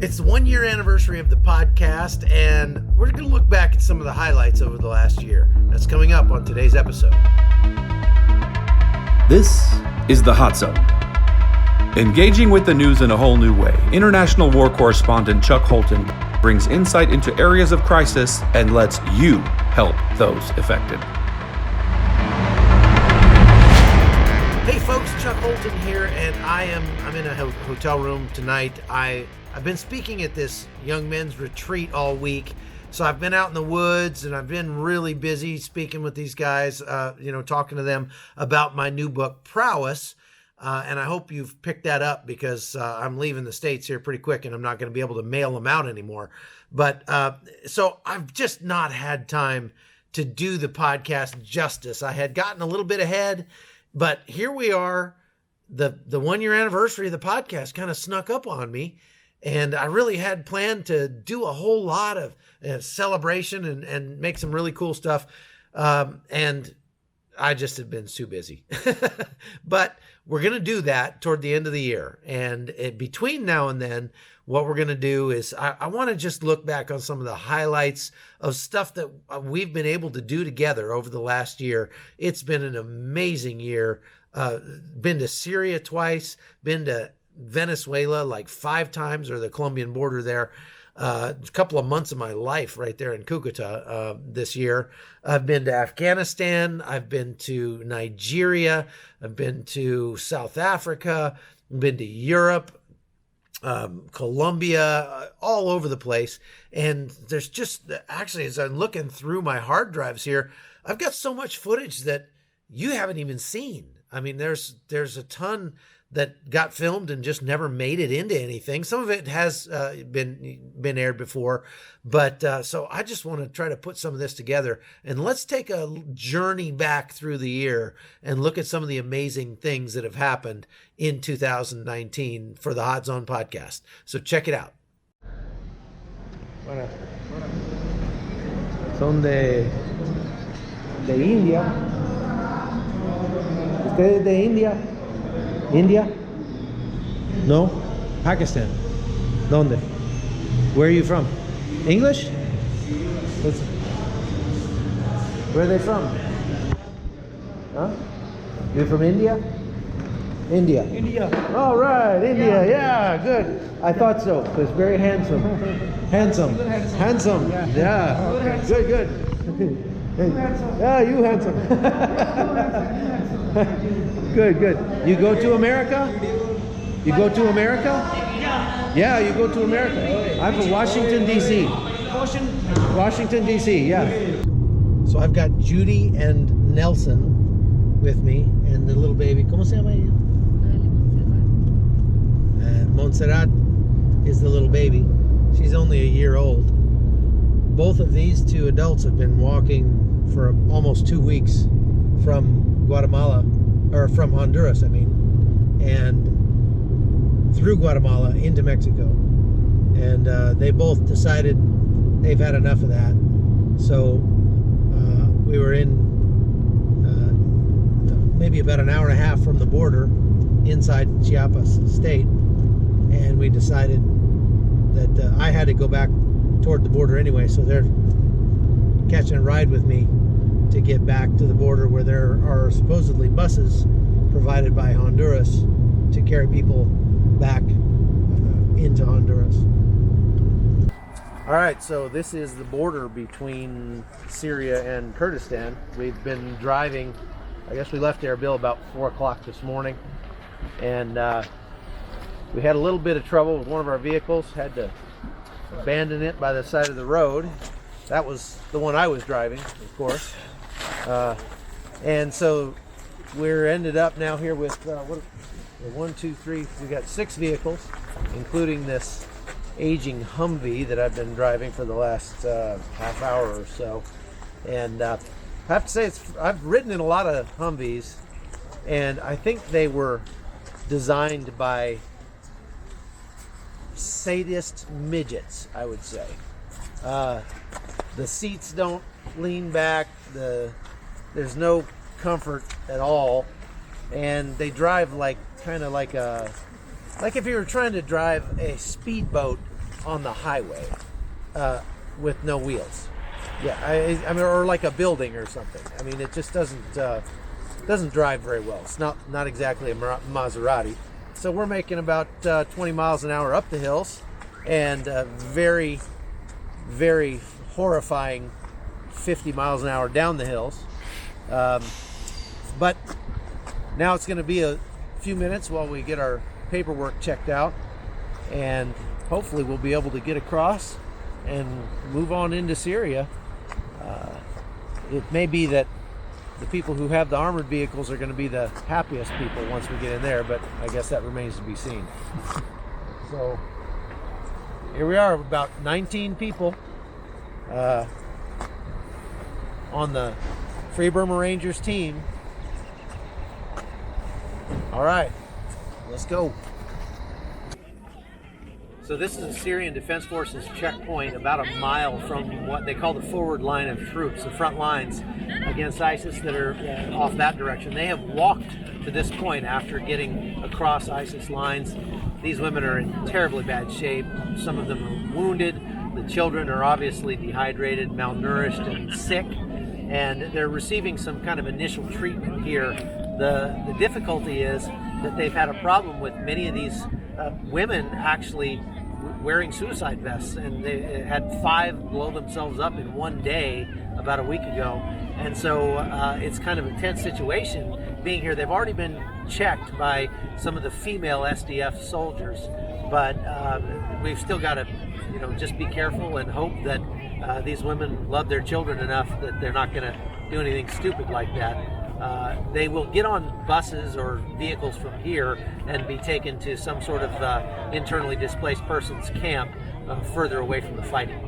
It's the 1 year anniversary of the podcast, and we're going to look back at some of the highlights over the last year. That's coming up on today's episode. This is the Hot Zone. Engaging with the news in a whole new way, international war correspondent Chuck Holton brings insight into areas of crisis and lets you help those affected. Hey folks, Chuck Holton here, and I'm in a hotel room tonight. I've been speaking at this young men's retreat all week, so I've been out in the woods and I've been really busy speaking with these guys, talking to them about my new book, Prowess. And I hope you've picked that up because I'm leaving the States here pretty quick and I'm not going to be able to mail them out anymore. But so I've just not had time to do the podcast justice. I had gotten a little bit ahead, but here we are. The 1 year anniversary of the podcast kind of snuck up on me. And I really had planned to do a whole lot of celebration and make some really cool stuff. And I just have been too busy. But we're going to do that toward the end of the year. And between now and then, what we're going to do is I want to just look back on some of the highlights of stuff that we've been able to do together over the last year. It's been an amazing year. Been to Syria twice, been to Venezuela like 5 times, or the Colombian border there. A couple of months of my life right there in Cucuta this year. I've been to Afghanistan. I've been to Nigeria. I've been to South Africa. I've been to Europe, Colombia, all over the place. And there's just, actually, as I'm looking through my hard drives here, I've got so much footage that you haven't even seen. I mean, there's a ton that got filmed and just never made it into anything. Some of it has been aired before, but so I just want to try to put some of this together, and let's take a journey back through the year and look at some of the amazing things that have happened in 2019 for the Hot Zone podcast. So check it out. Son de India. Ustedes de India. India? No? Pakistan? ¿Dónde? Where are you from? English? Where are they from? Huh? You're from India? India. All right, India. Yeah, good. I thought so. Because very handsome. Handsome. Yeah. Good. Yeah, you handsome. Good. You go to America? You go to America? Yeah, you go to America. I'm from Washington, D.C. Washington, D.C., yeah. So I've got Judy and Nelson with me, and the little baby. ¿Cómo se llama ella? Montserrat is the little baby. She's only a year old. Both of these two adults have been walking for almost 2 weeks from Guatemala, or from Honduras, and through Guatemala into Mexico. And they both decided they've had enough of that. So we were in maybe about an hour and a half from the border inside Chiapas state, and we decided that I had to go back toward the border anyway, so they're catching a ride with me to get back to the border, where there are supposedly buses provided by Honduras to carry people back into Honduras. All right, so this is the border between Syria and Kurdistan. We've been driving, I guess we left Erbil about 4 o'clock this morning, and we had a little bit of trouble with one of our vehicles, had to abandon it by the side of the road. That was the one I was driving, of course. And so we're ended up now here with 1, 2, 3. We got 6 vehicles, including this aging Humvee that I've been driving for the last half hour or so. And I have to say, I've ridden in a lot of Humvees, and I think they were designed by sadist midgets, I would say. The seats don't lean back. There's no comfort at all, and they drive like if you were trying to drive a speedboat on the highway with no wheels. Yeah, I mean, or like a building or something. I mean, it just doesn't drive very well. It's not exactly a Maserati. So we're making about 20 miles an hour up the hills, and very, very horrifying 50 miles an hour down the hills. But now it's going to be a few minutes while we get our paperwork checked out, and hopefully we'll be able to get across and move on into Syria. It may be that the people who have the armored vehicles are going to be the happiest people once we get in there, but I guess that remains to be seen. So here we are, about 19 people on the Free Burma Rangers team. All right, let's go. So this is the Syrian Defense Forces checkpoint about a mile from what they call the forward line of troops, the front lines against ISIS that are off that direction. They have walked to this point after getting across ISIS lines. These women are in terribly bad shape. Some of them are wounded. The children are obviously dehydrated, malnourished, and sick. And they're receiving some kind of initial treatment here. The difficulty is that they've had a problem with many of these women actually wearing suicide vests, and they had 5 blow themselves up in one day about a week ago. And so it's kind of a tense situation being here. They've already been checked by some of the female SDF soldiers, but we've still got to, just be careful and hope that these women love their children enough that they're not going to do anything stupid like that. They will get on buses or vehicles from here and be taken to some sort of internally displaced persons camp further away from the fighting.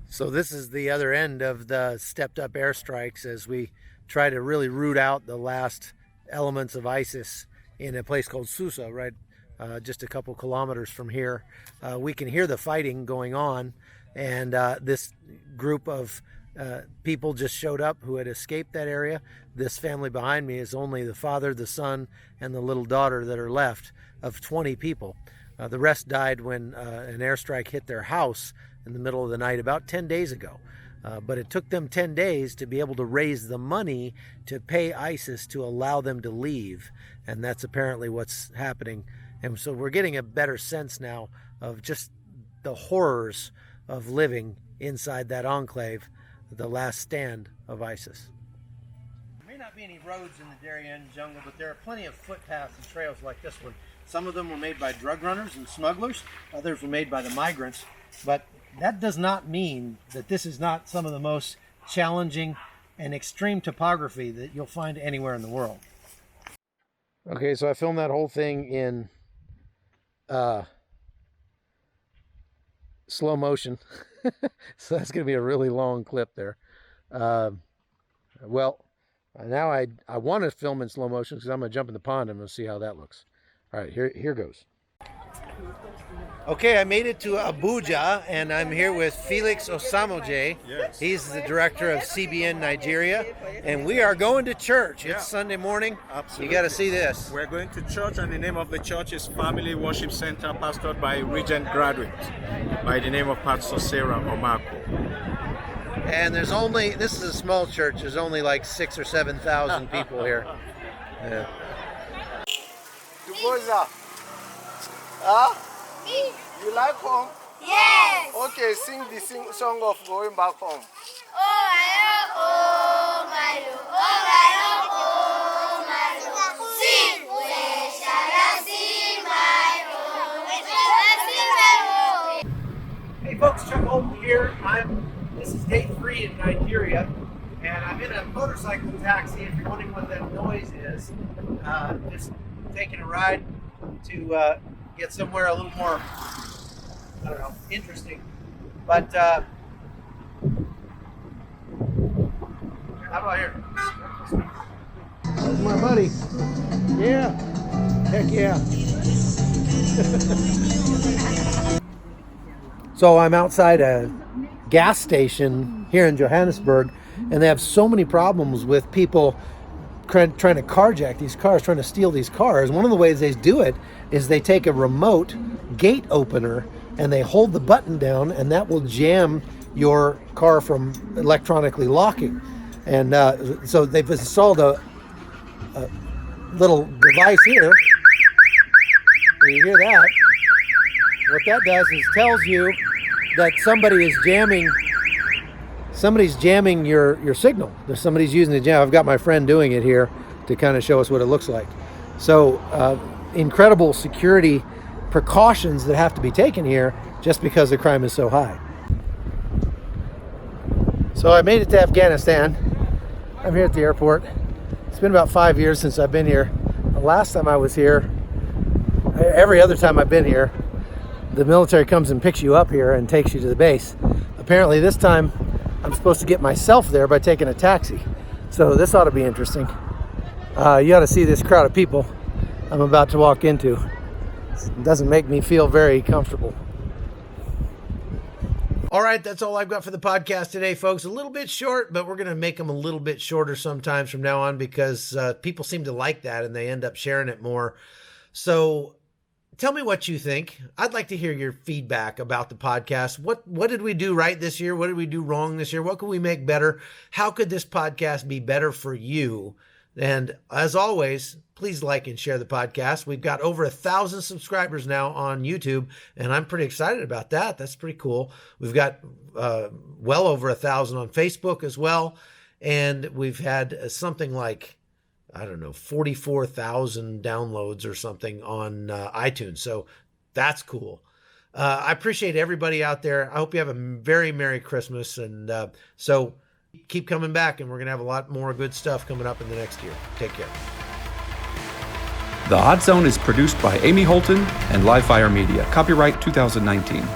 So this is the other end of the stepped up airstrikes as we try to really root out the last elements of ISIS in a place called Susa, right just a couple kilometers from here. We can hear the fighting going on, and this group of people just showed up who had escaped that area. This family behind me is only the father, the son, and the little daughter that are left of 20 people. The rest died when an airstrike hit their house in the middle of the night about 10 days ago. But it took them 10 days to be able to raise the money to pay ISIS to allow them to leave. And that's apparently what's happening. And so we're getting a better sense now of just the horrors of living inside that enclave, the last stand of ISIS. There may not be any roads in the Darien jungle, but there are plenty of footpaths and trails like this one. Some of them were made by drug runners and smugglers. Others were made by the migrants. But that does not mean that this is not some of the most challenging and extreme topography that you'll find anywhere in the world. Okay, so I filmed that whole thing in slow motion. So that's going to be a really long clip there. Well, now I want to film in slow motion because I'm going to jump in the pond and we'll see how that looks. All right, here goes. Okay, I made it to Abuja, and I'm here with Felix Osamoje. Yes. He's the director of CBN Nigeria, and we are going to church. It's Sunday morning. Absolutely. You got to see this. We're going to church, and the name of the church is Family Worship Center, pastored by a Regent graduate by the name of Pastor Sarah Omako. And this is a small church. There's only like 6,000 or 7,000 people here. Yeah. You like home? Yes. Okay, sing the song of going back home. Sing. Where shall I see my home? Hey folks, Chuck Holton here. This is day 3 in Nigeria, and I'm in a motorcycle taxi. If you're wondering what that noise is, just taking a ride to get somewhere a little more, I don't know, interesting. But how about here? That's my buddy. Yeah. Heck yeah. So I'm outside a gas station here in Johannesburg, and they have so many problems with people trying to carjack these cars, trying to steal these cars. One of the ways they do it is they take a remote gate opener and they hold the button down, and that will jam your car from electronically locking. And so they've installed a little device here. You hear that? What that does is tells you that somebody's jamming your signal. There's somebody's using the jam. I've got my friend doing it here to kind of show us what it looks like. So incredible security precautions that have to be taken here just because the crime is so high. So I made it to Afghanistan. I'm here at the airport. It's been about 5 years since I've been here. The last time I was here, every other time I've been here, the military comes and picks you up here and takes you to the base. Apparently this time I'm supposed to get myself there by taking a taxi. So this ought to be interesting. You ought to see this crowd of people I'm about to walk into. It doesn't make me feel very comfortable. All right, that's all I've got for the podcast today, folks. A little bit short, but we're going to make them a little bit shorter sometimes from now on because people seem to like that and they end up sharing it more. So tell me what you think. I'd like to hear your feedback about the podcast. What did we do right this year? What did we do wrong this year? What could we make better? How could this podcast be better for you? And as always, please like and share the podcast. We've got over 1,000 subscribers now on YouTube, and I'm pretty excited about that. That's pretty cool. We've got well over 1,000 on Facebook as well, and we've had something like, I don't know, 44,000 downloads or something on iTunes. So that's cool. I appreciate everybody out there. I hope you have a very Merry Christmas. And so keep coming back, and we're going to have a lot more good stuff coming up in the next year. Take care. The Hot Zone is produced by Amy Holton and Livefire Media. Copyright 2019.